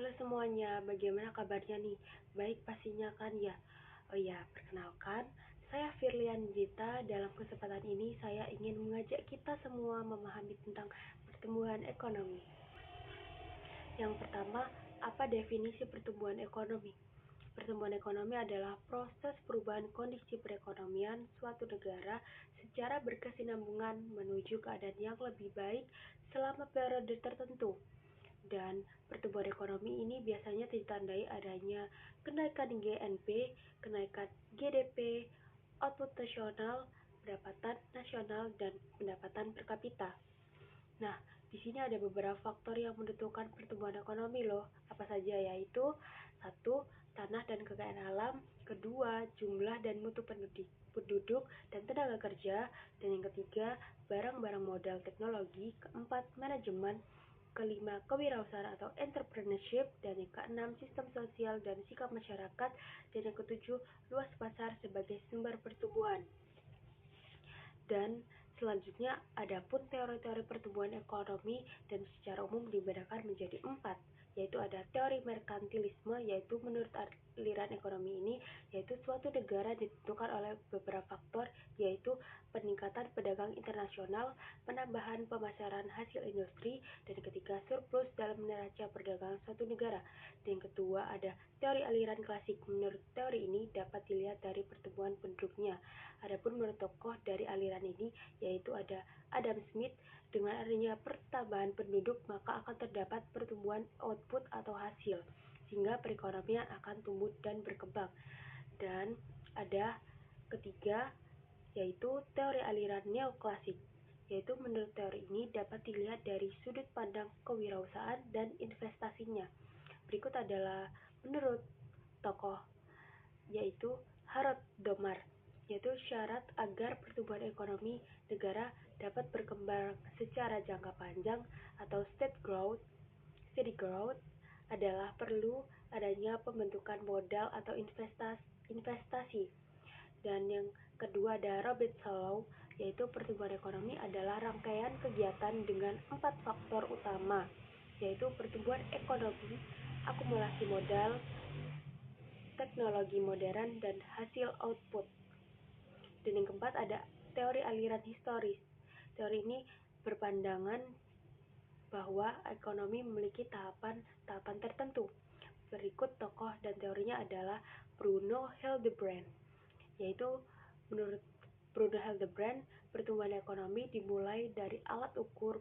Halo semuanya, bagaimana kabarnya nih? Baik pastinya kan ya? Oh ya, perkenalkan, saya Firlian Dita. Dalam kesempatan ini saya ingin mengajak kita semua memahami tentang pertumbuhan ekonomi. Yang pertama, apa definisi pertumbuhan ekonomi? Pertumbuhan ekonomi adalah proses perubahan kondisi perekonomian suatu negara secara berkesinambungan menuju keadaan yang lebih baik selama periode tertentu. Dan pertumbuhan ekonomi ini biasanya ditandai adanya kenaikan GNP, kenaikan GDP, output nasional, pendapatan nasional, dan pendapatan per kapita. Nah, di sini ada beberapa faktor yang menentukan pertumbuhan ekonomi loh. Apa saja yaitu satu, tanah dan kekayaan alam, kedua, jumlah dan mutu penduduk dan tenaga kerja, dan yang ketiga, barang-barang modal teknologi, keempat, manajemen, kelima, kewirausahaan atau entrepreneurship, dan yang keenam, sistem sosial dan sikap masyarakat, dan yang ketujuh, luas pasar sebagai sumber pertumbuhan. Dan selanjutnya, adapun teori-teori pertumbuhan ekonomi dan secara umum dibedakan menjadi empat, yaitu ada teori merkantilisme, yaitu menurut aliran ekonomi ini, yaitu suatu negara ditentukan oleh beberapa faktor, yaitu peningkatan pedagang internasional, penambahan pemasaran hasil industri, dan ketiga, surplus dalam neraca perdagangan suatu negara. Dan yang kedua, ada teori aliran klasik. Menurut teori ini dapat dilihat dari pertumbuhan penduduknya. Adapun menurut tokoh dari aliran ini, yaitu ada Adam Smith, dengan adanya pertambahan penduduk maka akan terdapat pertumbuhan output atau hasil, sehingga perekonomian akan tumbuh dan berkembang. Dan ada ketiga, yaitu teori aliran neoklasik, yaitu menurut teori ini dapat dilihat dari sudut pandang kewirausahaan dan investasinya. Berikut adalah menurut tokoh yaitu Harold Domar, yaitu syarat agar pertumbuhan ekonomi negara dapat berkembang secara jangka panjang atau steady growth adalah perlu adanya pembentukan modal atau investasi. Dan yang kedua ada Robert Solow, yaitu pertumbuhan ekonomi adalah rangkaian kegiatan dengan 4 faktor utama, yaitu pertumbuhan ekonomi, akumulasi modal, teknologi modern, dan hasil output. Dan yang keempat ada teori aliran historis. Teori ini berpandangan bahwa ekonomi memiliki tahapan-tahapan tertentu. Berikut tokoh dan teorinya adalah Bruno Hildebrand, yaitu menurut Bruno Hildebrand, pertumbuhan ekonomi dimulai dari alat tukar